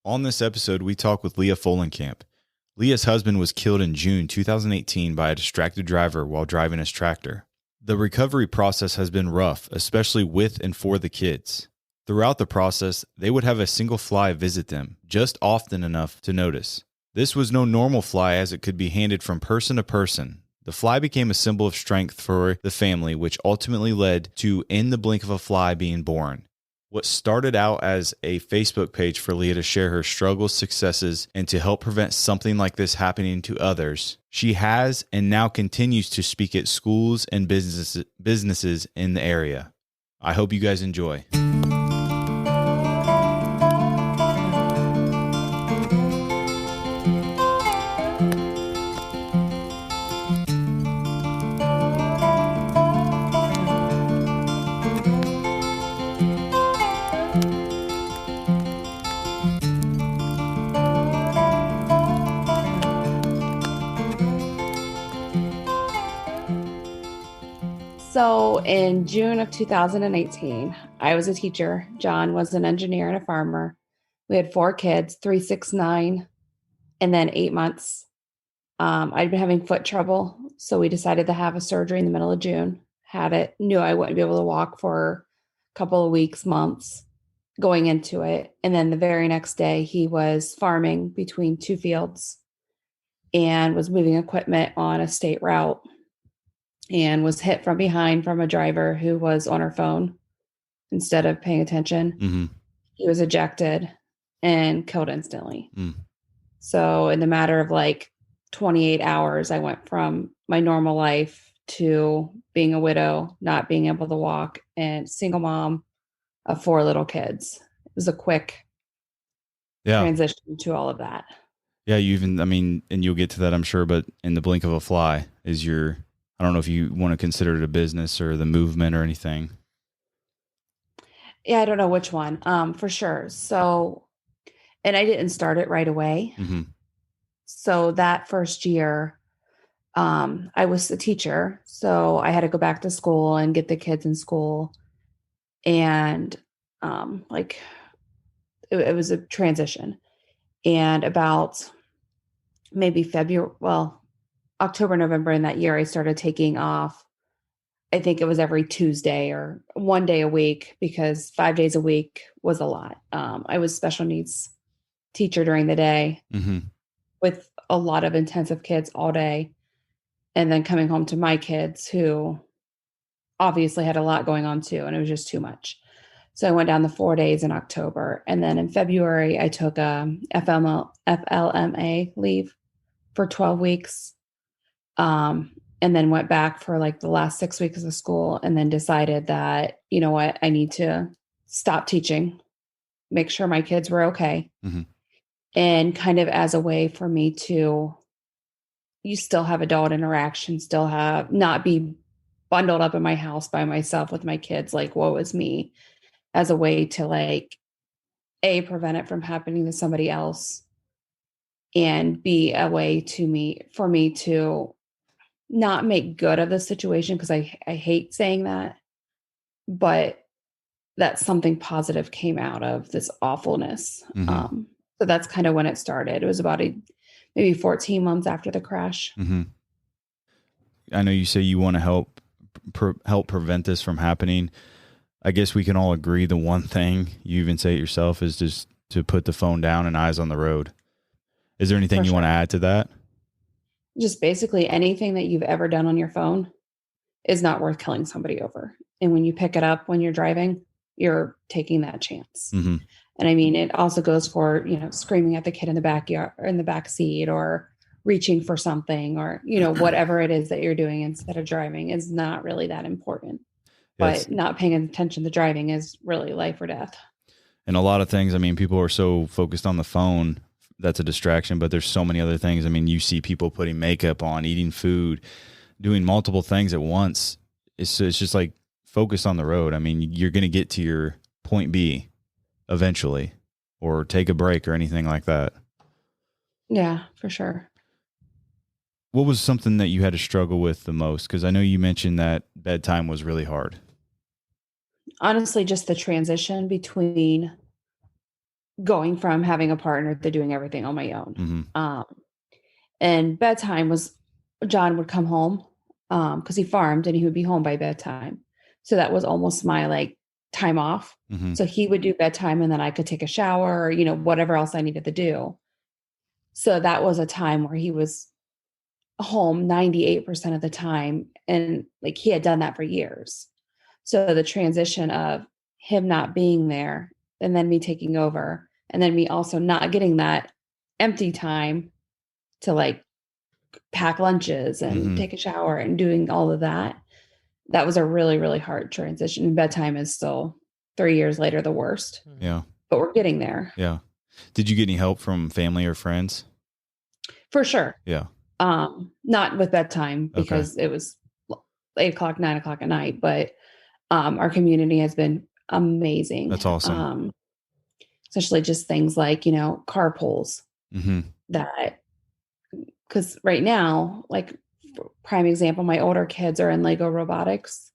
On this episode, we talk with Leah Fullenkamp. Leah's husband was killed in June 2018 by a distracted driver while driving his tractor. The recovery process has been rough, especially with and for the kids. Throughout the process, they would have a single fly visit them, just often enough to notice. This was no normal fly as it could be handed from person to person. The fly became a symbol of strength for the family, which ultimately led to In the Blink of a Fly being born. What started out as a Facebook page for Leah to share her struggles, successes, and to help prevent something like this happening to others, she has and now continues to speak at schools and businesses in the area. I hope you guys enjoy. So in June of 2018, I was a teacher. John was an engineer and a farmer. We had 4 kids, 3, 6, 9, and then 8 months. I'd been having foot trouble, so we decided to have a surgery in the middle of June. Had it, knew I wouldn't be able to walk for a couple of weeks, months going into it. And then the very next day, he was farming between 2 fields and was moving equipment on a state route, and was hit from behind from a driver who was on her phone instead of paying attention. Mm-hmm. He was ejected and killed instantly. Mm. So in the matter of like 28 hours, I went from my normal life to being a widow, not being able to walk, and single mom of 4 little kids. It was a quick transition to all of that. Yeah, and you'll get to that, I'm sure, but In the Blink of a Fly is I don't know if you want to consider it a business or the movement or anything. Yeah, I don't know which one, for sure. So, and I didn't start it right away. Mm-hmm. So that first year, I was a teacher. So I had to go back to school and get the kids in school. And it was a transition. And about maybe October, November in that year, I started taking off. I think it was every Tuesday or 1 day a week, because 5 days a week was a lot. I was special needs teacher during the day, mm-hmm. with a lot of intensive kids all day. And then coming home to my kids who obviously had a lot going on too. And it was just too much. So I went down the 4 days in October. And then in February, I took a FLMA leave for 12 weeks. And then went back for like the last 6 weeks of school, and then decided that, you know what, I need to stop teaching, make sure my kids were okay. Mm-hmm. And kind of as a way for me to, you still have adult interaction, not be bundled up in my house by myself with my kids, like woe is me, as a way to like, prevent it from happening to somebody else, and be a way for me to not make good of the situation, because I hate saying that, but that something positive came out of this awfulness. Mm-hmm. So that's kind of when it started. It was about maybe 14 months after the crash. Mm-hmm. I know you say you want to help prevent this from happening. I guess we can all agree the one thing, you even say it yourself, is just to put the phone down and eyes on the road. Is there anything you want to add to that? Just basically anything that you've ever done on your phone is not worth killing somebody over. And when you pick it up when you're driving, you're taking that chance. Mm-hmm. And I mean, it also goes for, screaming at the kid in the backyard or in the back seat, or reaching for something, or, whatever it is that you're doing instead of driving is not really that important. Yes. But not paying attention to driving is really life or death. And a lot of things, people are so focused on the phone, that's a distraction, but there's so many other things. You see people putting makeup on, eating food, doing multiple things at once. It's just like, focus on the road. You're going to get to your point B eventually, or take a break or anything like that. Yeah, for sure. What was something that you had to struggle with the most? Because I know you mentioned that bedtime was really hard. Honestly, just the transition between going from having a partner to doing everything on my own. Mm-hmm. And bedtime was, John would come home because he farmed and he would be home by bedtime. So that was almost my like time off. Mm-hmm. So he would do bedtime and then I could take a shower or, whatever else I needed to do. So that was a time where he was home 98% of the time. And like he had done that for years. So the transition of him not being there and then me taking over and then me also not getting that empty time to like pack lunches and Mm-hmm. take a shower and doing all of that. That was a really, really hard transition. And bedtime is still 3 years later, the worst, Yeah. but we're getting there. Yeah. Did you get any help from family or friends? For sure. Yeah. Not with bedtime because it was 8:00, 9:00 at night, but our community has been amazing. That's awesome. Especially just things like, carpools Mm-hmm. that, because right now, like prime example, my older kids are in Lego robotics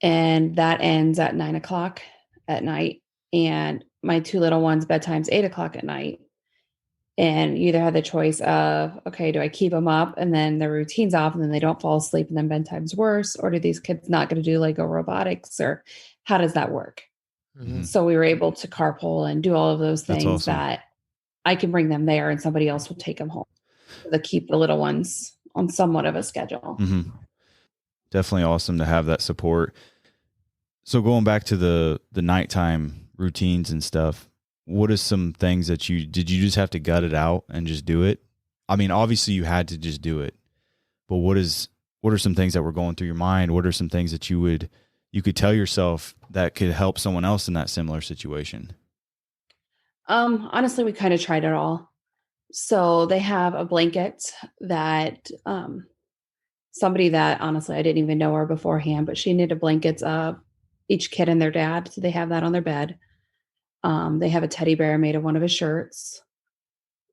and that ends at 9:00 at night. And my two little ones' bedtime's 8:00 at night. And you either have the choice of, okay, do I keep them up and then their routine's off and then they don't fall asleep and then bedtime's worse? Or do these kids not going to do Lego robotics? Or how does that work? Mm-hmm. So we were able to carpool and do all of those things awesome. that I can bring them there and somebody else will take them home to keep the little ones on somewhat of a schedule. Mm-hmm. Definitely awesome to have that support. So going back to the nighttime routines and stuff, what are some things that did you just have to gut it out and just do it? I mean, obviously you had to just do it, but what are some things that were going through your mind? What are some things that you could tell yourself that could help someone else in that similar situation? Honestly, we kind of tried it all. So they have a blanket that, somebody that honestly, I didn't even know her beforehand, but she knitted blankets of each kid and their dad. So they have that on their bed. They have a teddy bear made of one of his shirts.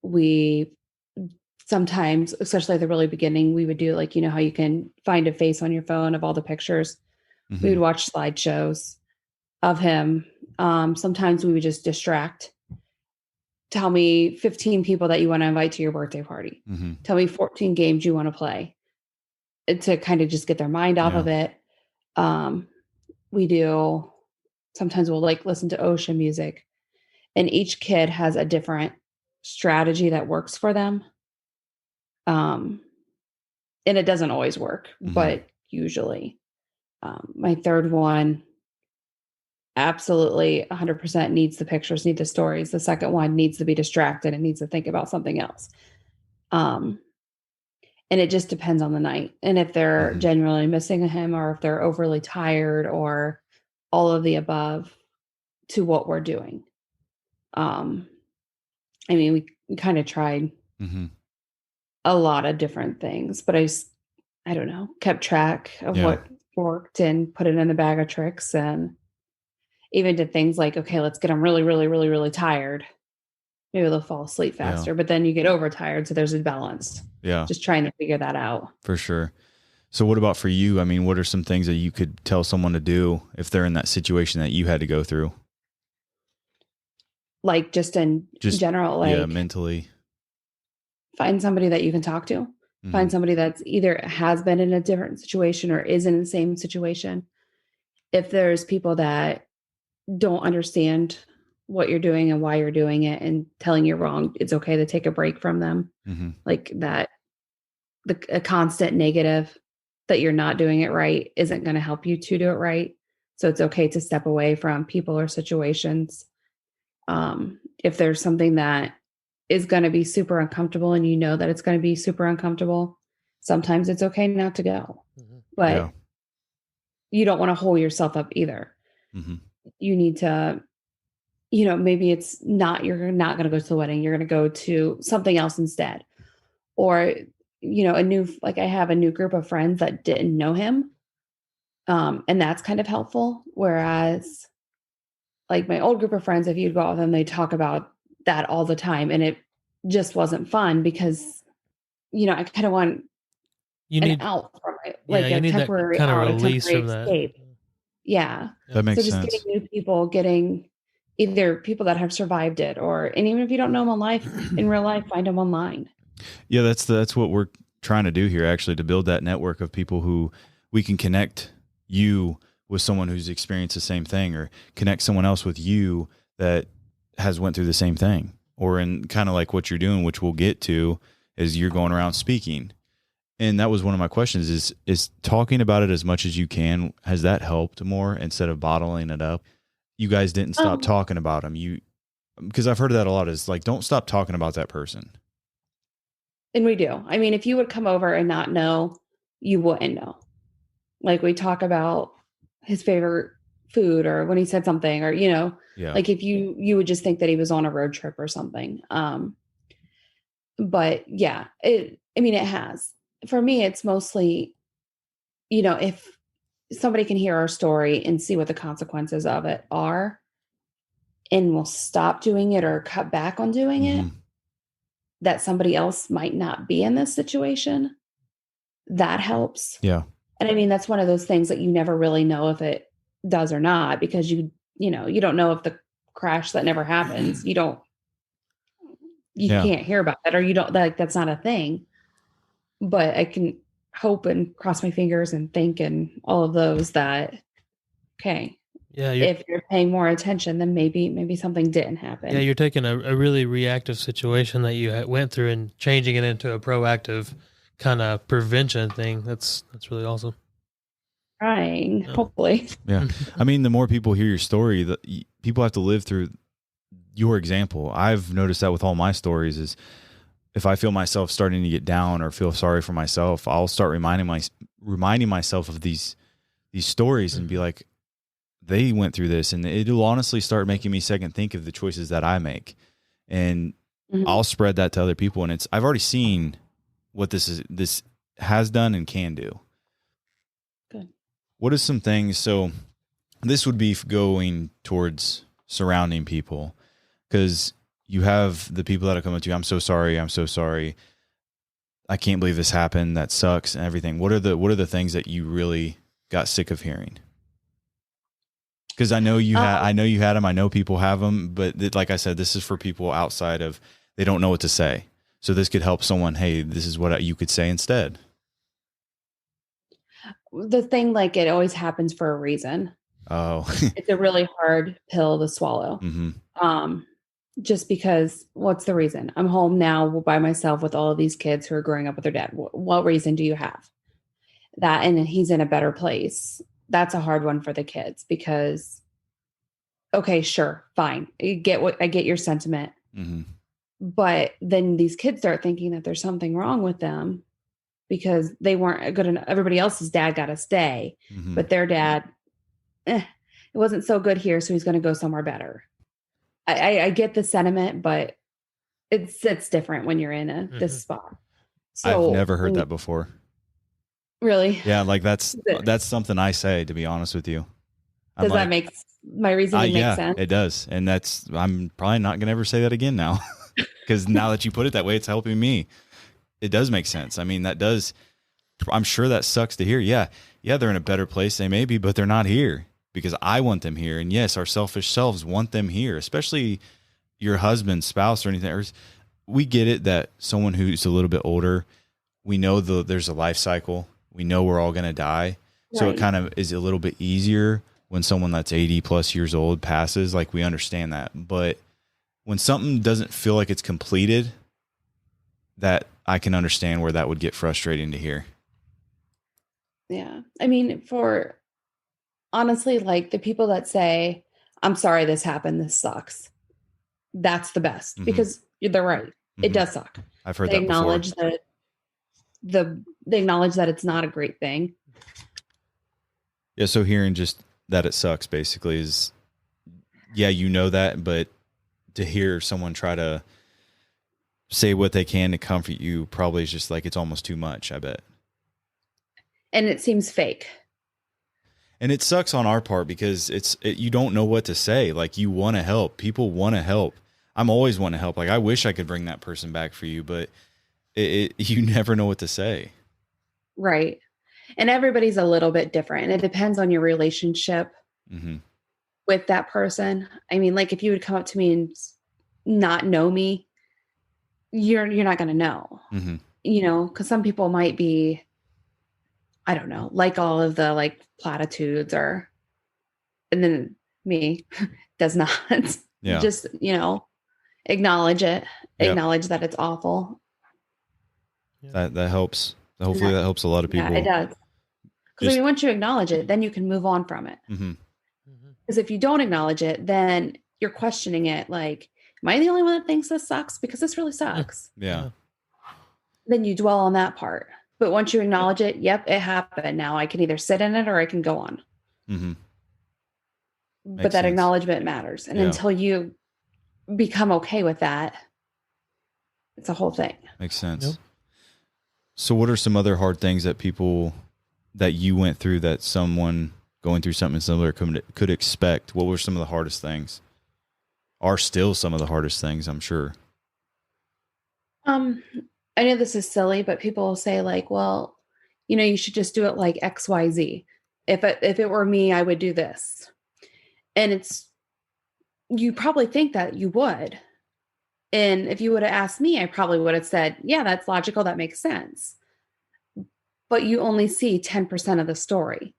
We sometimes, especially at the really beginning, we would do like, how you can find a face on your phone of all the pictures. Mm-hmm. We would watch slideshows of him. Sometimes we would just distract. Tell me 15 people that you want to invite to your birthday party. Mm-hmm. Tell me 14 games you want to play to kind of just get their mind off of it. Sometimes we'll like listen to ocean music and each kid has a different strategy that works for them. And it doesn't always work, but usually, my third one absolutely 100% needs the pictures, need the stories. The second one needs to be distracted and needs to think about something else. And it just depends on the night. And if they're genuinely missing him or if they're overly tired or all of the above to what we're doing. I mean, we kind of tried a lot of different things, but I don't know, kept track of what worked and put it in the bag of tricks and even did things like, okay, let's get them really, really, really, really tired. Maybe they'll fall asleep faster, but then you get overtired. So there's a balance. Yeah. Just trying to figure that out. For sure. So what about for you? I mean, what are some things that you could tell someone to do if they're in that situation that you had to go through? Like just in general, like mentally. Find somebody that you can talk to. Find somebody that's either has been in a different situation or is in the same situation. If there's people that don't understand what you're doing and why you're doing it and telling you wrong, it's okay to take a break from them. Like that, a constant negative that you're not doing it right isn't going to help you to do it right. So it's okay to step away from people or situations. If there's something that is going to be super uncomfortable and you know that it's going to be super uncomfortable, sometimes it's okay not to go, but you don't want to hold yourself up either. You need to, maybe it's not, you're not going to go to the wedding. You're going to go to something else instead. Or, I have a new group of friends that didn't know him. And that's kind of helpful. Whereas like my old group of friends, if you'd go out with them, they talk about that all the time. And it just wasn't fun because, I kind of want an out from it, like a temporary kind of out, release a temporary from escape. that. Yeah. That makes sense. Getting new people, getting, either people that have survived it, and even if you don't know them in real life, find them online. Yeah, that's what we're trying to do here, actually, to build that network of people who we can connect you with someone who's experienced the same thing, or connect someone else with you that has went through the same thing, or in kind of like what you're doing, which we'll get to, is you're going around speaking. And that was one of my questions, is talking about it as much as you can. Has that helped more instead of bottling it up? You guys didn't stop Um, talking about them. Because I've heard that a lot, is like, don't stop talking about that person. and we do. I mean, if you would come over and not know, you wouldn't know. Like we talk about his favorite food or when he said something, or, Yeah. like if you would just think that he was on a road trip or something. But yeah, I mean, it has. For me, it's mostly, if somebody can hear our story and see what the consequences of it are and will stop doing it or cut back on doing it, Mm-hmm. that somebody else might not be in this situation, that helps. Yeah. And I mean, that's one of those things that you never really know if it does or not, because you don't know if the crash that never happens, you Yeah. can't hear about it, or you don't, like, that's not a thing. But I can hope and cross my fingers and think and all of those that, okay, Yeah, if you're paying more attention, then maybe something didn't happen. you're taking a really reactive situation that you went through and changing it into a proactive kind of prevention thing. That's really awesome. Trying, Yeah. hopefully. Yeah. I mean, the more people hear your story, people have to live through your example. I've noticed that with all my stories, is if I feel myself starting to get down or feel sorry for myself, I'll start reminding myself of these stories and be like, they went through this, and it'll honestly start making me second think of the choices that I make. And Mhm. I'll spread that to other people. And I've already seen what this has done and can do. Good. What is some things? So this would be going towards surrounding people, because you have the people that are coming to you. I'm so sorry. I'm so sorry. I can't believe this happened. That sucks and everything. What are the things that you really got sick of hearing? Because I know you had them. I know people have them, but like I said, this is for people outside of, they don't know what to say. So this could help someone. Hey, this is what you could say instead. The thing, like, it always happens for a reason. Oh, It's a really hard pill to swallow. mm-hmm. Just because, what's the reason? I'm home now by myself with all of these kids who are growing up with their dad. What reason do you have? That, and he's in a better place. That's a hard one for the kids, because, okay, sure, fine. I get your sentiment. Mm-hmm. But then these kids start thinking that there's something wrong with them because they weren't good enough. Everybody else's dad got to stay, Mm-hmm. but their dad, it wasn't so good here, so he's going to go somewhere better. I get the sentiment, but it's different when you're in this spot. So I've never heard that before. Really? Yeah, like that's something I say, to be honest with you. Does that make my reasoning make sense? It does. And I'm probably not going to ever say that again now, because now that you put it that way, it's helping me. It does make sense. I mean, I'm sure that sucks to hear. Yeah, they're in a better place. They may be, but they're not here because I want them here. And yes, our selfish selves want them here, especially your husband, spouse, or anything. We get it that someone who's a little bit older, we know there's a life cycle. We know we're all going to die. So Right. It kind of is a little bit easier when someone that's 80 plus years old passes. Like, we understand that. But when something doesn't feel like it's completed, that I can understand where that would get frustrating to hear. Yeah. I mean, honestly, like, the people that say, I'm sorry this happened, this sucks, that's the best, Mhm. because they're right. It does suck. I've heard They that before. acknowledge that they acknowledge that it's not a great thing. Yeah, so hearing just that it sucks basically is, yeah, you know that, but to hear someone try to say what they can to comfort you probably is just like, it's almost too much, I bet. And it seems fake. And it sucks on our part because you don't know what to say. Like, you want to help. People want to help. I'm always want to help. Like, I wish I could bring that person back for you, but you never know what to say. Right. And everybody's a little bit different. And it depends on your relationship Mm-hmm. with that person. I mean, like if you would come up to me and not know me, you're not going to know, Mm-hmm. you know, because some people might be, I don't know, like all of the like platitudes or, and then me does not. Yeah. Just, you know, acknowledge it, Yep. acknowledge that it's awful. That helps. Hopefully that helps a lot of people. Yeah, it does. Because I mean, once you acknowledge it, then you can move on from it. Mm-hmm. Because if you don't acknowledge it, then you're questioning it like, am I the only one that thinks this sucks? Because this really sucks. Yeah. Then you dwell on that part. But once you acknowledge it, yep, it happened. Now I can either sit in it or I can go on. Mm-hmm. But that acknowledgement matters. And until you become okay with that, it's a whole thing. Makes sense. Yep. So what are some other hard things that people that you went through that someone going through something similar could expect? What were some of the hardest things? Are still some of the hardest things, I'm sure. I know this is silly, but people will say like, well, you know, you should just do it like XYZ. If it were me, I would do this. And you probably think that you would. And if you would have asked me, I probably would have said, yeah, that's logical. That makes sense. But you only see 10% of the story.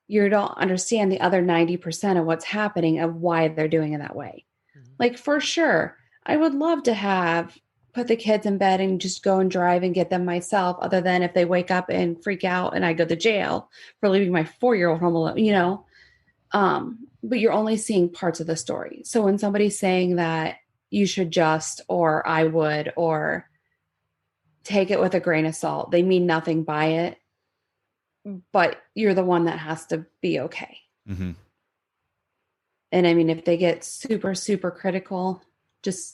You don't understand the other 90% of what's happening, of why they're doing it that way. Mm-hmm. Like for sure, I would love to put the kids in bed and just go and drive and get them myself, other than if they wake up and freak out and I go to jail for leaving my 4-year-old home alone, you know. But you're only seeing parts of the story. So when somebody's saying that you should just, or I would, or take it with a grain of salt, they mean nothing by it, but you're the one that has to be okay. Mm-hmm. And I mean, if they get super, super critical, if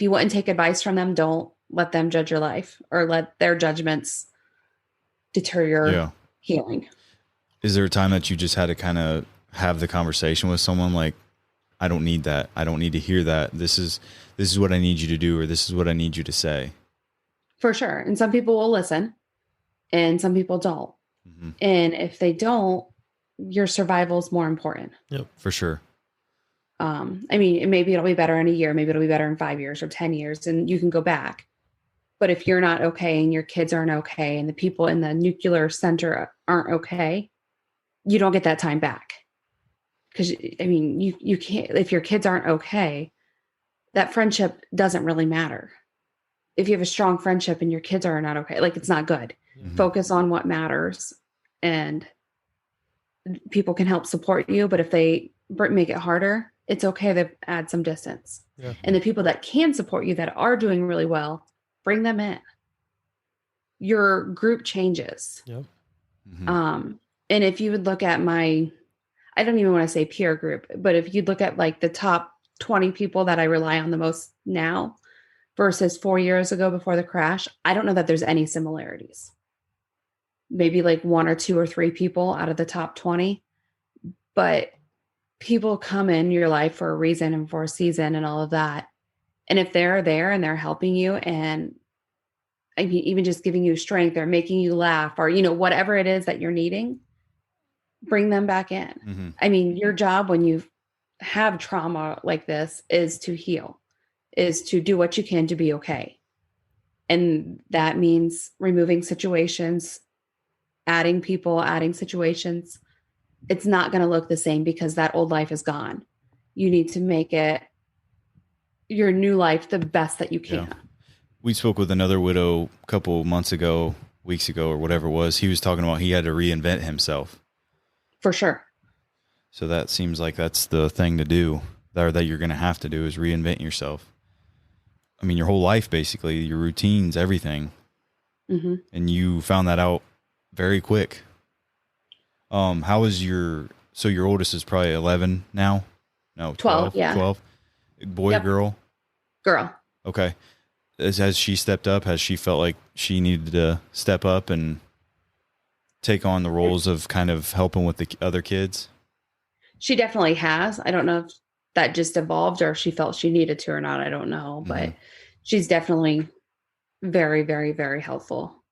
you wouldn't take advice from them, don't let them judge your life or let their judgments deter your healing. Is there a time that you just had to kind of have the conversation with someone like, I don't need that. I don't need to hear that. This is what I need you to do, or this is what I need you to say. For sure. And some people will listen and some people don't. Mm-hmm. And if they don't, your survival is more important. Yep, for sure. Maybe it'll be better in a year, maybe it'll be better in 5 years or 10 years, and you can go back. But if you're not okay and your kids aren't okay and the people in the nuclear center aren't okay, you don't get that time back. Because, you can't, if your kids aren't okay, that friendship doesn't really matter. If you have a strong friendship and your kids are not okay, like it's not good. Mm-hmm. Focus on what matters, and people can help support you. But if they make it harder, it's okay to add some distance. Yeah. And the people that can support you, that are doing really well, bring them in. Your group changes. Yep. Mm-hmm. And if you would look at I don't even want to say peer group, but if you'd look at like the top 20 people that I rely on the most now versus 4 years ago before the crash, I don't know that there's any similarities. Maybe like 1 or 2 or 3 people out of the top 20, but people come in your life for a reason and for a season and all of that. And if they're there and they're helping you, and even just giving you strength or making you laugh, or, whatever it is that you're needing, bring them back in. Mm-hmm. Your job when you have trauma like this is to heal, is to do what you can to be okay. And that means removing situations, adding people, adding situations. It's not going to look the same because that old life is gone. You need to make it your new life the best that you can. Yeah. We spoke with another widow a couple weeks ago, or whatever it was. He was talking about he had to reinvent himself. For sure. So that seems like that's the thing to do, or that you're going to have to do, is reinvent yourself. Your whole life, basically, your routines, everything. Mm-hmm. And you found that out very quick. How is your oldest is probably 11 now? No, 12. Yeah. 12. Boy, yep. Girl? Girl. Okay. Has she stepped up? Has she felt like she needed to step up and take on the roles of kind of helping with the other kids? She definitely has. I don't know if that just evolved or if she felt she needed to or not. I don't know, but she's definitely very, very, very helpful.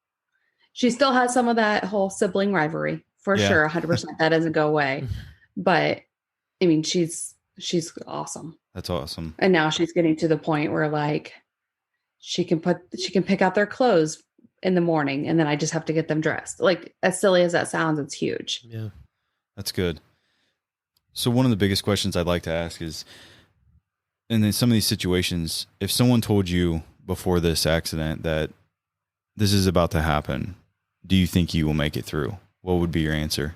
She still has some of that whole sibling rivalry for sure. 100%. That doesn't go away, but I mean, she's awesome. That's awesome. And now she's getting to the point where like she can pick out their clothes in the morning, and then I just have to get them dressed. Like, as silly as that sounds, it's huge. Yeah. That's good. So one of the biggest questions I'd like to ask is, and in some of these situations, if someone told you before this accident that this is about to happen, do you think you will make it through? What would be your answer?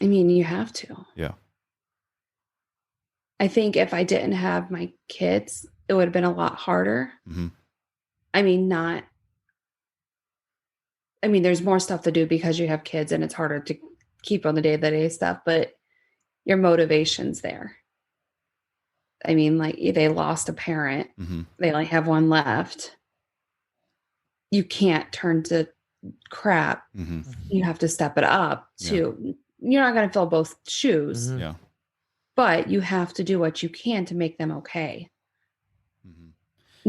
I mean, you have to. Yeah. I think if I didn't have my kids, it would have been a lot harder. Mm-hmm. I mean, there's more stuff to do because you have kids and it's harder to keep on the day-to-day stuff, but your motivation's there. I mean, like, they lost a parent. Mm-hmm. They only have one left. You can't turn to crap. Mm-hmm. You have to step it up to, you're not going to fill both shoes, Mhm. Yeah. but you have to do what you can to make them okay. Mm-hmm.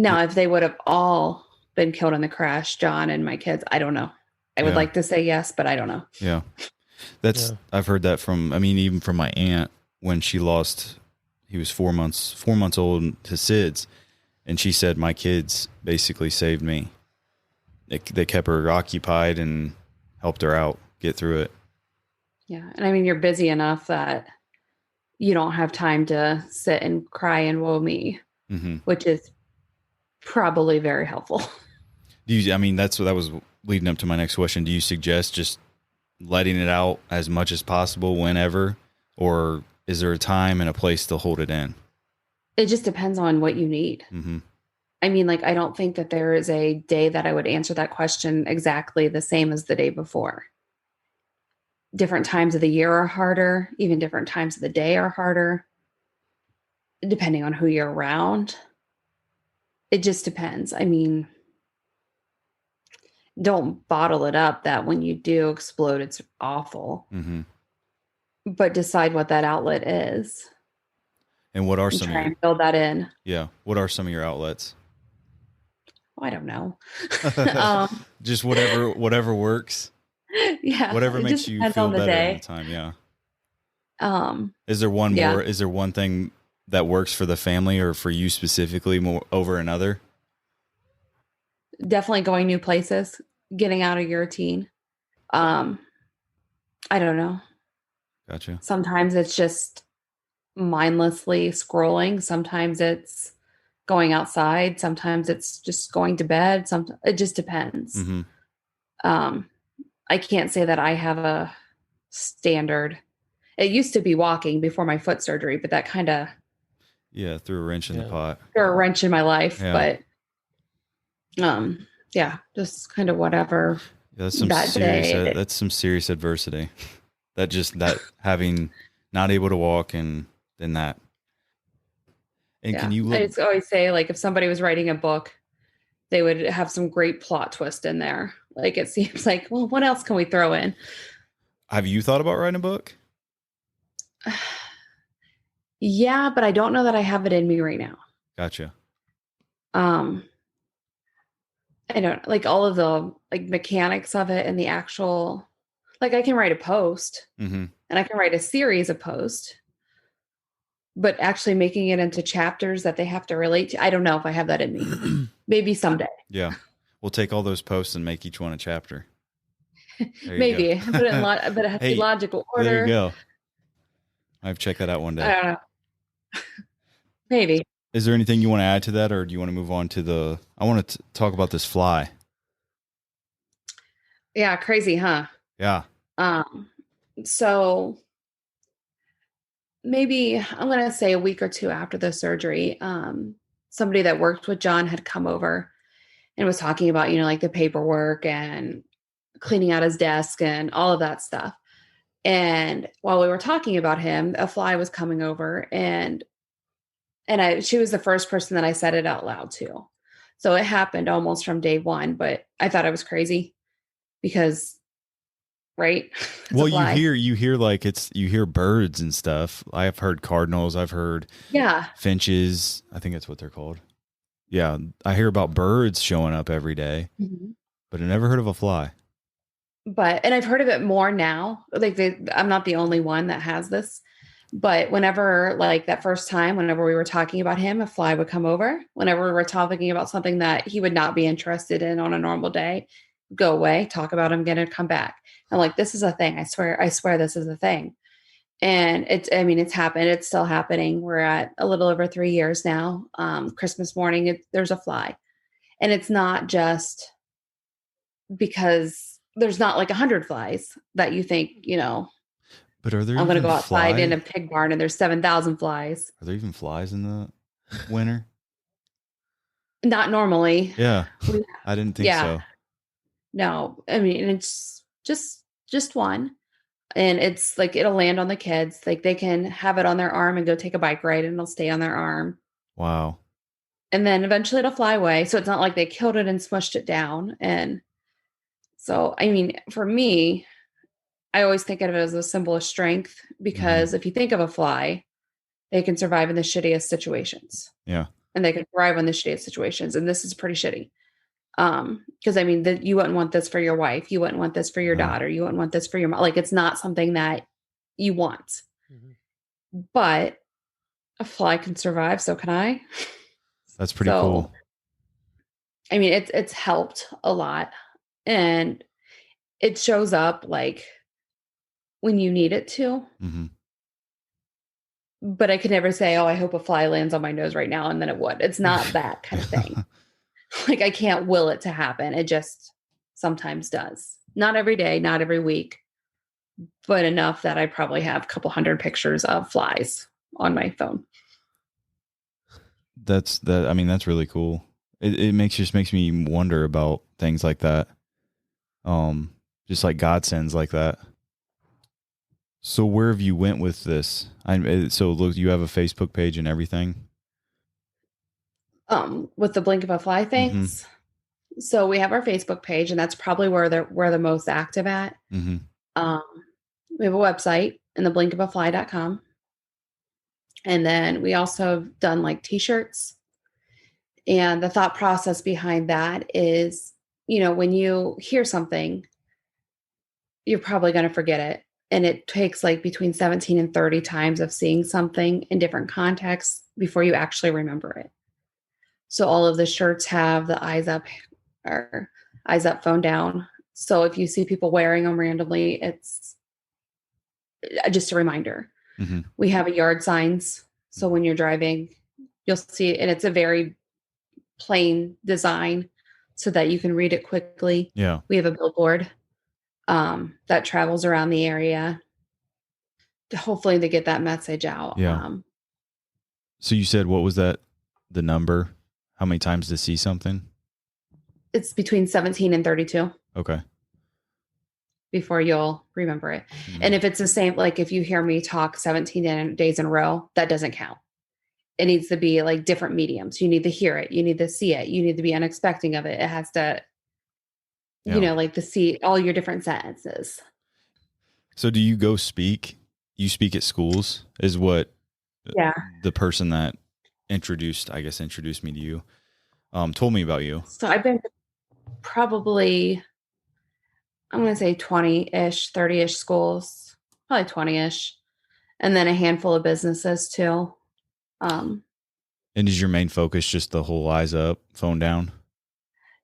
Now, if they would have all been killed in the crash, John and my kids, I don't know. I would like to say yes, but I don't know. Yeah. I've heard that from, I mean, even from my aunt when she lost, he was 4 months old to SIDS. And she said, my kids basically saved me. They kept her occupied and helped her out, get through it. Yeah. And I mean, you're busy enough that you don't have time to sit and cry and woe me, Mm-hmm. which is probably very helpful. I mean, that was leading up to my next question. Do you suggest just letting it out as much as possible whenever, or is there a time and a place to hold it in? It just depends on what you need. Mm-hmm. I mean, like, I don't think that there is a day that I would answer that question exactly the same as the day before. Different times of the year are harder. Even different times of the day are harder, depending on who you're around. It just depends. I mean, don't bottle it up that when you do explode, it's awful. Mm-hmm. But decide what that outlet is. And what are And some try of your, and build that in. yeah, what are some of your outlets? Oh, I don't know. Just whatever works. Yeah. Whatever it makes just you depends feel on the better day. all the time. Yeah. Is there one thing that works for the family or for you specifically more over another? Definitely going new places, getting out of your routine. I don't know. Gotcha. Sometimes it's just mindlessly scrolling. Sometimes it's going outside. Sometimes it's just going to bed. It just depends. Mm-hmm. I can't say that I have a standard. It used to be walking before my foot surgery, but that kind of threw a wrench in the pot. threw a wrench in my life. Yeah. But just kind of whatever. That's some serious adversity. that having not able to walk and then that. And can you look? I just always say, like, if somebody was writing a book, they would have some great plot twist in there. Like, it seems like, well, what else can we throw in? Have you thought about writing a book? Yeah, but I don't know that I have it in me right now. Gotcha. I don't like all of the like mechanics of it and the actual, like, I can write a post Mm-hmm. and I can write a series of posts, but actually making it into chapters that they have to relate to, I don't know if I have that in me. Maybe someday. Yeah. We'll take all those posts and make each one a chapter. Maybe. Put it in but it has to be logical order. There you go. I've checked that out one day. I don't know. Maybe. Is there anything you want to add to that, or do you want to move on to I want to talk about this fly. Yeah. Crazy, huh? Yeah. So maybe I'm going to say a week or two after the surgery, somebody that worked with John had come over and was talking about, like the paperwork and cleaning out his desk and all of that stuff. And while we were talking about him, a fly was coming over and she was the first person that I said it out loud to. So it happened almost from day one, but I thought I was crazy because, right? Well, you hear birds and stuff. I have heard cardinals. I've heard finches. I think that's what they're called. Yeah. I hear about birds showing up every day, but I never heard of a fly. And I've heard of it more now. Like I'm not the only one that has this. But whenever, like that first time, whenever we were talking about him, a fly would come over. Whenever we were talking about something that he would not be interested in on a normal day, go away, talk about him, get it, come back. I'm like, this is a thing. I swear this is a thing. And it's happened. It's still happening. We're at a little over 3 years now. Christmas morning, there's a fly. And it's not just because there's not like 100 flies that you think, But are there I'm going to even go outside in a flies? pig barn and there's 7,000 flies. Are there even flies in the winter? Not normally. Yeah. I didn't think Yeah. so. No, I mean, it's just one. And it's like, it'll land on the kids. Like they can have it on their arm and go take a bike ride and it'll stay on their arm. Wow. And then eventually it'll fly away. So it's not like they killed it and smushed it down. And so, I mean, for me, I always think of it as a symbol of strength because if you think of a fly, they can survive in the shittiest situations. Yeah. And they can thrive in the shittiest situations. And this is pretty shitty. Because I mean, you wouldn't want this for your wife. You wouldn't want this for your daughter. You wouldn't want this for your mom. Like, it's not something that you want. Mm-hmm. But a fly can survive. So can I. That's pretty cool. I mean, it's helped a lot. And it shows up like when you need it to. Mm-hmm. But I could never say, oh, I hope a fly lands on my nose right now. And then it would. It's not that kind of thing. Like I can't will it to happen. It just sometimes does. Not every day, not every week, but enough that I probably have a couple hundred pictures of flies on my phone. That's really cool. It just makes me wonder about things like that. Just like godsends like that. So where have you went with this? So look, you have a Facebook page and everything. With the blink of a fly things. Mm-hmm. So we have our Facebook page, and that's probably where we're the most active at. Mm-hmm. We have a website, in theblinkofafly.com. And then we also have done like t-shirts. And the thought process behind that is, when you hear something, you're probably going to forget it. And it takes like between 17 and 30 times of seeing something in different contexts before you actually remember it. So all of the shirts have the eyes up or eyes up, phone down. So if you see people wearing them randomly, it's just a reminder. Mm-hmm. We have yard signs. So when you're driving, you'll see it, and it's a very plain design so that you can read it quickly. Yeah. We have a billboard that travels around the area. Hopefully to get that message out. Yeah. So you said, what was that? The number? How many times to see something? It's between 17 and 32. Okay. Before you'll remember it. Mm-hmm. And if it's the same, like if you hear me talk 17 days in a row, that doesn't count. It needs to be like different mediums. You need to hear it. You need to see it. You need to be unexpecting of it. It has to, like to see all your different sentences. So do you go speak? You speak at schools is what the person that introduced me to you, told me about you. So I've been probably, I'm going to say 20-ish, 30-ish schools, probably 20-ish, and then a handful of businesses too. And is your main focus just the whole eyes up, phone down?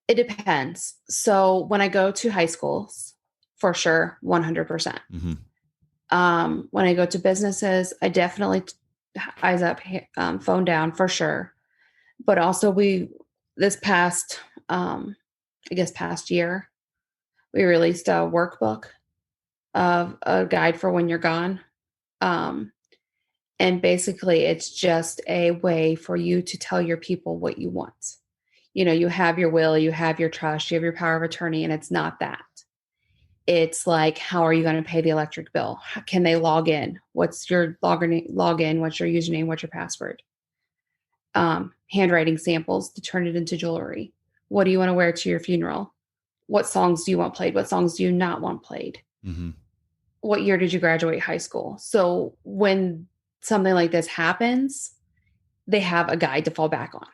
It depends. So when I go to high schools, for sure, 100%. Mm-hmm. When I go to businesses, I definitely eyes up, phone down for sure. But also this past, past year, we released a workbook of a guide for when you're gone. And basically it's just a way for you to tell your people what you want. You have your will, you have your trust, you have your power of attorney, and it's not that. It's like, how are you going to pay the electric bill? How can they log in? What's your login? What's your username? What's your password? Handwriting samples to turn it into jewelry. What do you want to wear to your funeral? What songs do you want played? What songs do you not want played? Mm-hmm. What year did you graduate high school? So when something like this happens, they have a guide to fall back on.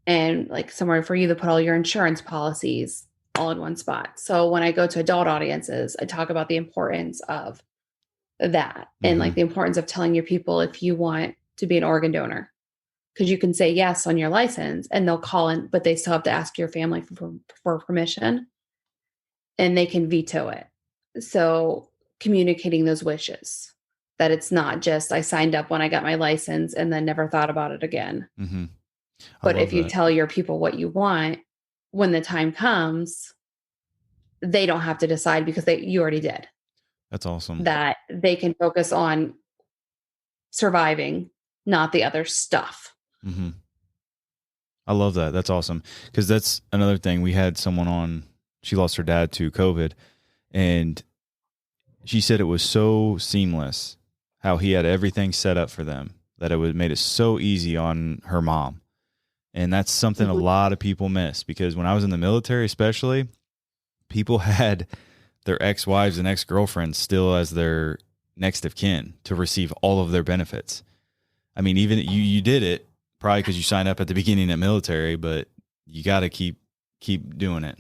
And like somewhere for you to put all your insurance policies all in one spot. So when I go to adult audiences, I talk about the importance of that and like the importance of telling your people if you want to be an organ donor, because you can say yes on your license and they'll call in, but they still have to ask your family for permission and they can veto it. So communicating those wishes, that it's not just I signed up when I got my license and then never thought about it again. But if you tell your people what you want, when the time comes, they don't have to decide because you already did. That's awesome. That they can focus on surviving, not the other stuff. I love that. That's awesome. Because that's another thing. We had someone on, she lost her dad to COVID, and she said it was so seamless how he had everything set up for them, that it made it so easy on her mom. And that's something a lot of people miss, because when I was in the military, especially, people had their ex-wives and ex-girlfriends still as their next of kin to receive all of their benefits. I mean, even you did it probably because you signed up at the beginning of military, but you got to keep doing it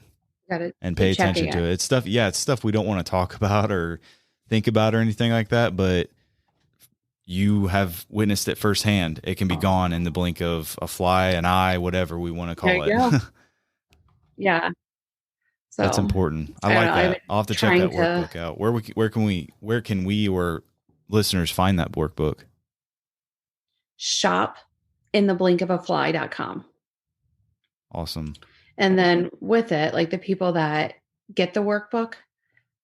and pay attention to it. It's stuff. Yeah. It's stuff we don't want to talk about or think about or anything like that, but you have witnessed it firsthand. It can be gone in the blink of a fly, an eye, whatever we want to call it. Yeah. So that's important. I like that. I'll have to check that workbook out. Where can we or listeners find that workbook? shopintheblinkofafly.com. Awesome. And then with it, like the people that get the workbook,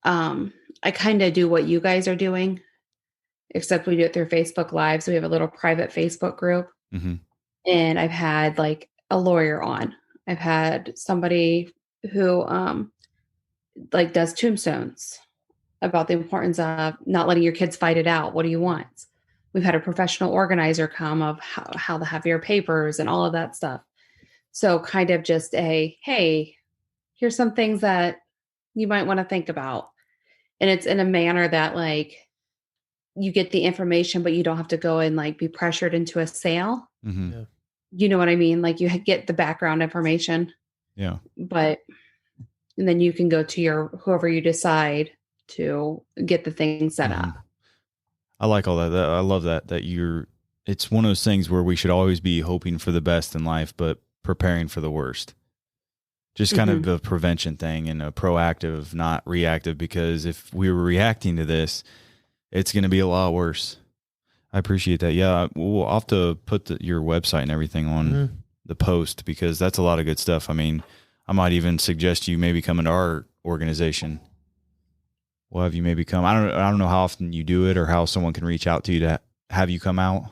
I kind of do what you guys are doing, except we do it through Facebook Live. So we have a little private Facebook group. And I've had like a lawyer on. I've had somebody who like does tombstones, about the importance of not letting your kids fight it out. What do you want? We've had a professional organizer come of how to have your papers and all of that stuff. So kind of just hey, here's some things that you might want to think about. And it's in a manner that like you get the information, but you don't have to go and like be pressured into a sale. Yeah. You know what I mean? Like you get the background information. Yeah. But and then you can go to whoever you decide to get the thing set up. I like all that. I love that it's one of those things where we should always be hoping for the best in life, but preparing for the worst. Just kind of a prevention thing and a proactive, not reactive, because if we were reacting to this, it's going to be a lot worse. I appreciate that. Yeah. We'll have to put your website and everything on the post, because that's a lot of good stuff. I mean, I might even suggest you maybe come into our organization. We'll have you maybe come. I don't know how often you do it or how someone can reach out to you to have you come out.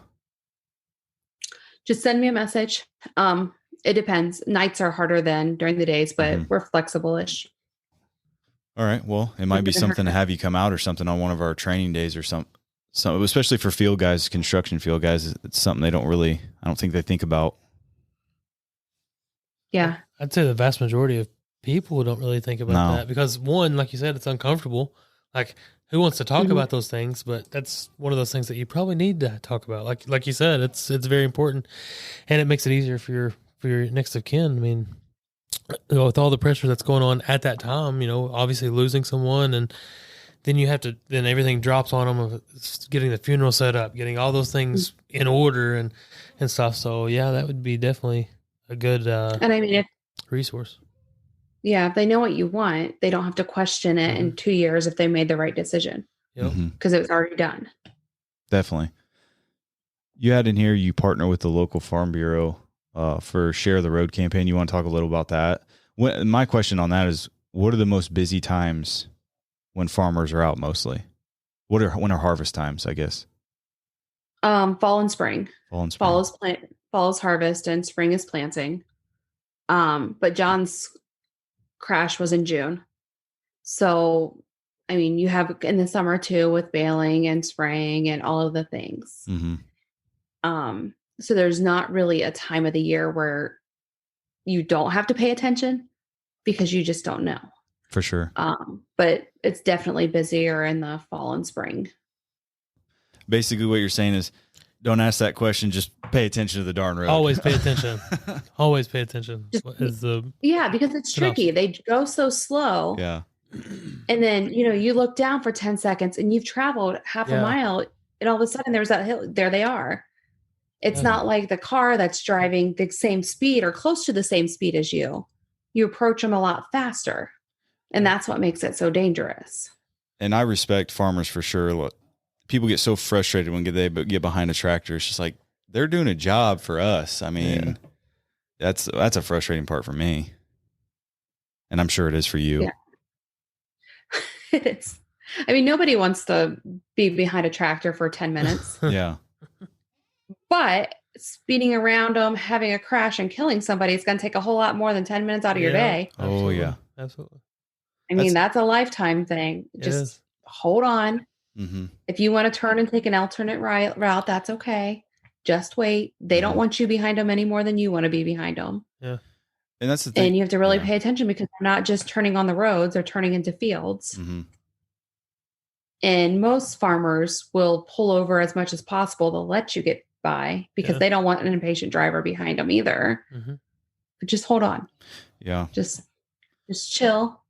Just send me a message. It depends. Nights are harder than during the days, but we're flexible-ish. All right. Well, it might be something to have you come out or something on one of our training days or something, especially for field guys, construction field guys. It's something I don't think they think about. Yeah. I'd say the vast majority of people don't really think about that because, one, like you said, it's uncomfortable. Like, who wants to talk about those things? But that's one of those things that you probably need to talk about. Like you said, it's very important, and it makes it easier for your next of kin. I mean, with all the pressure that's going on at that time, obviously losing someone, and then then everything drops on them of getting the funeral set up, getting all those things in order and stuff. So yeah, that would be definitely a good and I mean, resource. Yeah, if they know what you want, they don't have to question it in 2 years if they made the right decision. Because it was already done. Definitely. You had in here, you partner with the local farm bureau for Share the Road campaign. You want to talk a little about that? My question on that is, what are the most busy times when farmers are out mostly? When are harvest times, I guess? Fall and spring. Fall is harvest and spring is planting. But John's crash was in June. So, I mean, you have in the summer too with baling and spraying and all of the things. So there's not really a time of the year where you don't have to pay attention because you just don't know. For sure. But it's definitely busier in the fall and spring. Basically what you're saying is, don't ask that question. Just pay attention to the darn road. Always pay attention. Always pay attention. Yeah, because it's tricky. They go so slow. Yeah. And then, you look down for 10 seconds and you've traveled half a mile, and all of a sudden there's that hill. There they are. It's not like the car that's driving the same speed or close to the same speed as you. You approach them a lot faster. And that's what makes it so dangerous. And I respect farmers for sure. Look, people get so frustrated when they get behind a tractor. It's just like, they're doing a job for us. I mean, that's a frustrating part for me. And I'm sure it is for you. Yeah. It is. I mean, nobody wants to be behind a tractor for 10 minutes. Yeah. But speeding around them, having a crash and killing somebody is going to take a whole lot more than 10 minutes out of your day. Absolutely. Oh, yeah. Absolutely. I mean, that's a lifetime thing. Just hold on. Mm-hmm. If you want to turn and take an alternate route, that's okay. Just wait. They don't want you behind them any more than you want to be behind them. Yeah. And that's the thing. And you have to really pay attention, because they're not just turning on the roads, they're turning into fields. Mm-hmm. And most farmers will pull over as much as possible to let you get by, because they don't want an impatient driver behind them either. Mm-hmm. But just hold on. Yeah. Just chill.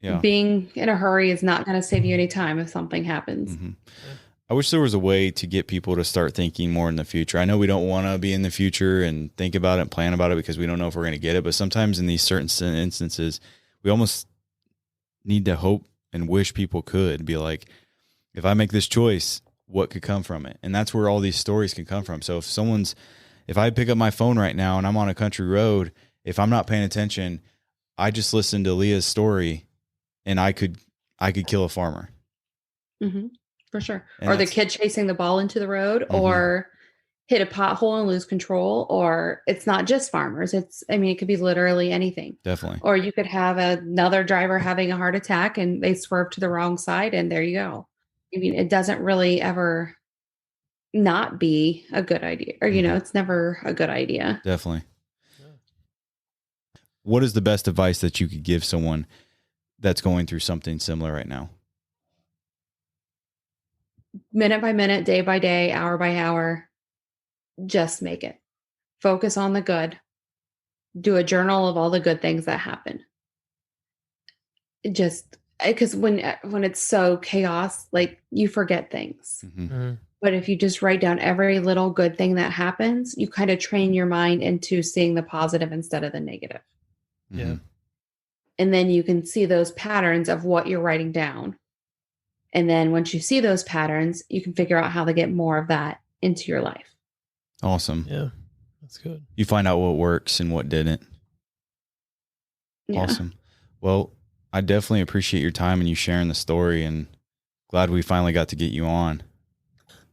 Yeah. Being in a hurry is not going to save you any time if something happens. Mm-hmm. I wish there was a way to get people to start thinking more in the future. I know we don't want to be in the future and think about it and plan about it because we don't know if we're going to get it. But sometimes in these certain instances, we almost need to hope and wish people could be like, if I make this choice, what could come from it? And that's where all these stories can come from. So if I pick up my phone right now and I'm on a country road, if I'm not paying attention, I just listened to Leah's story and I could kill a farmer. Mm-hmm. For sure. And or the kid chasing the ball into the road, or hit a pothole and lose control. Or it's not just farmers. It could be literally anything. Definitely. Or you could have another driver having a heart attack and they swerve to the wrong side, and there you go. I mean, it doesn't really ever not be a good idea, or, it's never a good idea. Definitely. What is the best advice that you could give someone that's going through something similar right now? Minute by minute, day by day, hour by hour, just make it. Focus on the good. Do a journal of all the good things that happen. Just because when it's so chaos, like, you forget things. Mm-hmm. Mm-hmm. But if you just write down every little good thing that happens, you kind of train your mind into seeing the positive instead of the negative. Yeah. And then you can see those patterns of what you're writing down. And then once you see those patterns, you can figure out how to get more of that into your life. Awesome. Yeah, that's good. You find out what works and what didn't. Yeah. Awesome. Well, I definitely appreciate your time and you sharing the story, and glad we finally got to get you on.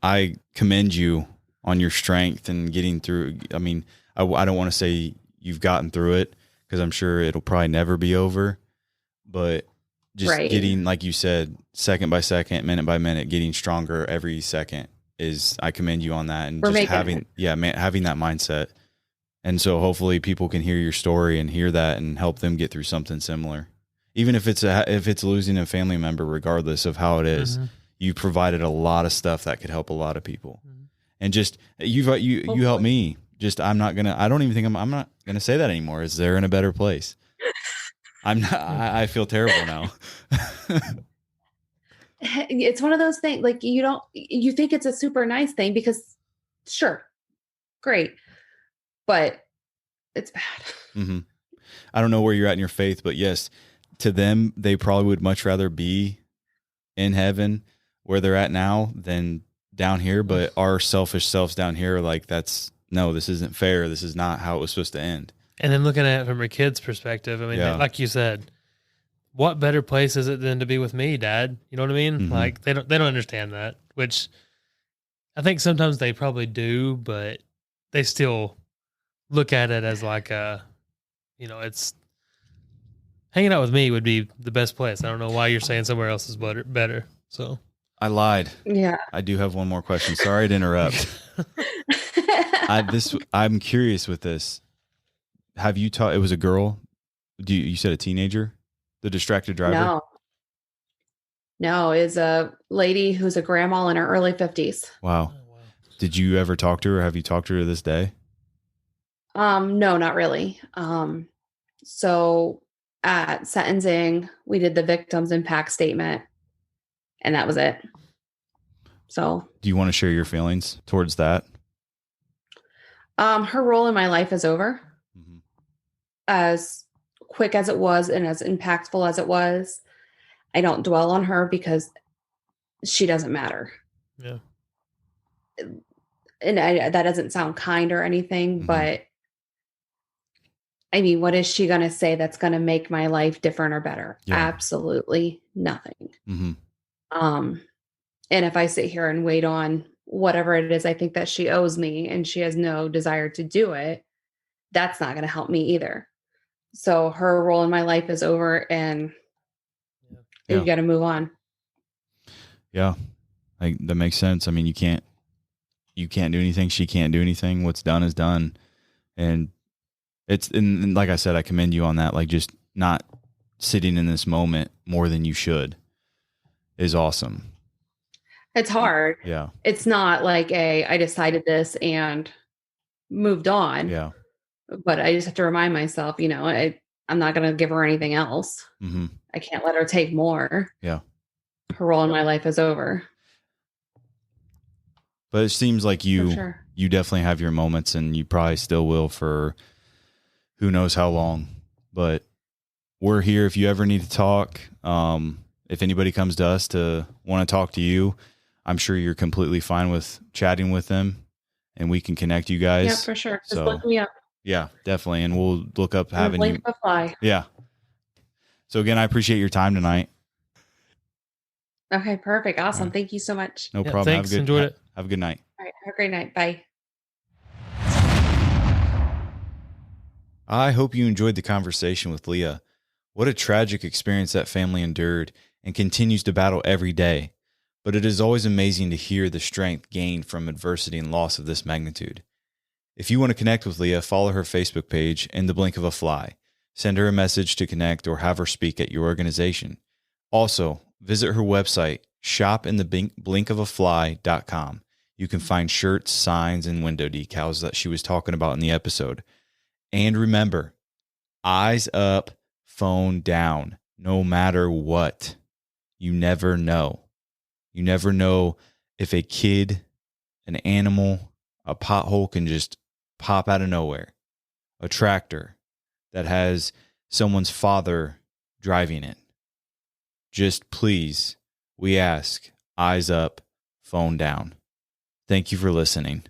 I commend you on your strength and getting through. I mean, I don't want to say you've gotten through it, because I'm sure it'll probably never be over, but just getting, like you said, second by second, minute by minute, getting stronger every second I commend you on that. And just having that mindset. And so hopefully people can hear your story and hear that and help them get through something similar. Even if it's losing a family member, regardless of how it is, you provided a lot of stuff that could help a lot of people. And just, you helped me. Just, I'm not gonna say that anymore. Is they're in a better place. I feel terrible now. It's one of those things, like, you think it's a super nice thing because, sure, great, but it's bad. Mm-hmm. I don't know where you're at in your faith, but yes, to them, they probably would much rather be in heaven where they're at now than down here. But our selfish selves down here are like, no, this isn't fair. This is not how it was supposed to end. And then looking at it from a kid's perspective, I mean, like you said, what better place is it than to be with me, Dad? You know what I mean? Mm-hmm. Like, they don't understand that, which I think sometimes they probably do, but they still look at it as like it's hanging out with me would be the best place. I don't know why you're saying somewhere else is better. So I lied. Yeah. I do have one more question. Sorry to interrupt. I'm curious with this. Have you taught? It was a girl. You said a teenager, the distracted driver? No, it's a lady who's a grandma in her early 50s. Wow. Did you ever talk to her? Have you talked to her this day? No, not really. So At sentencing, we did the victim's impact statement, and that was it. So, do you want to share your feelings towards that? her role in my life is over. Mm-hmm. As quick as it was and as impactful as it was, I don't dwell on her because she doesn't matter. Yeah. And that doesn't sound kind or anything, but I mean, what is she going to say that's going to make my life different or better? Yeah. Absolutely nothing. And if I sit here and wait on whatever it is I think that she owes me and she has no desire to do it, that's not going to help me either. So her role in my life is over, and you got to move on. Yeah. Like, that makes sense. I mean, you can't do anything. She can't do anything. What's done is done. And and like I said, I commend you on that. Like, just not sitting in this moment more than you should is awesome. It's hard. Yeah. It's not like I decided this and moved on. Yeah. But I just have to remind myself, you know, I'm not going to give her anything else. Mm-hmm. I can't let her take more. Yeah. Her role in my life is over. But it seems like you definitely have your moments, and you probably still will for who knows how long. But we're here if you ever need to talk. If anybody comes to us to want to talk to you, I'm sure you're completely fine with chatting with them, and we can connect you guys. Yeah, for sure. Just look me up. Yeah, definitely. And we'll look up having you. Fly. Yeah. So again, I appreciate your time tonight. Okay, perfect. Awesome. Right. Thank you so much. No problem. Thanks. Enjoyed it. Have a good night. All right. Have a great night. Bye. I hope you enjoyed the conversation with Leah. What a tragic experience that family endured and continues to battle every day. But it is always amazing to hear the strength gained from adversity and loss of this magnitude. If you want to connect with Leah, follow her Facebook page in the blink of a fly. Send her a message to connect or have her speak at your organization. Also, visit her website, shopintheblinkofafly.com. You can find shirts, signs, and window decals that she was talking about in the episode. And remember, eyes up, phone down, no matter what. You never know. You never know if a kid, an animal, a pothole can just pop out of nowhere. A tractor that has someone's father driving it. Just please, we ask, eyes up, phone down. Thank you for listening.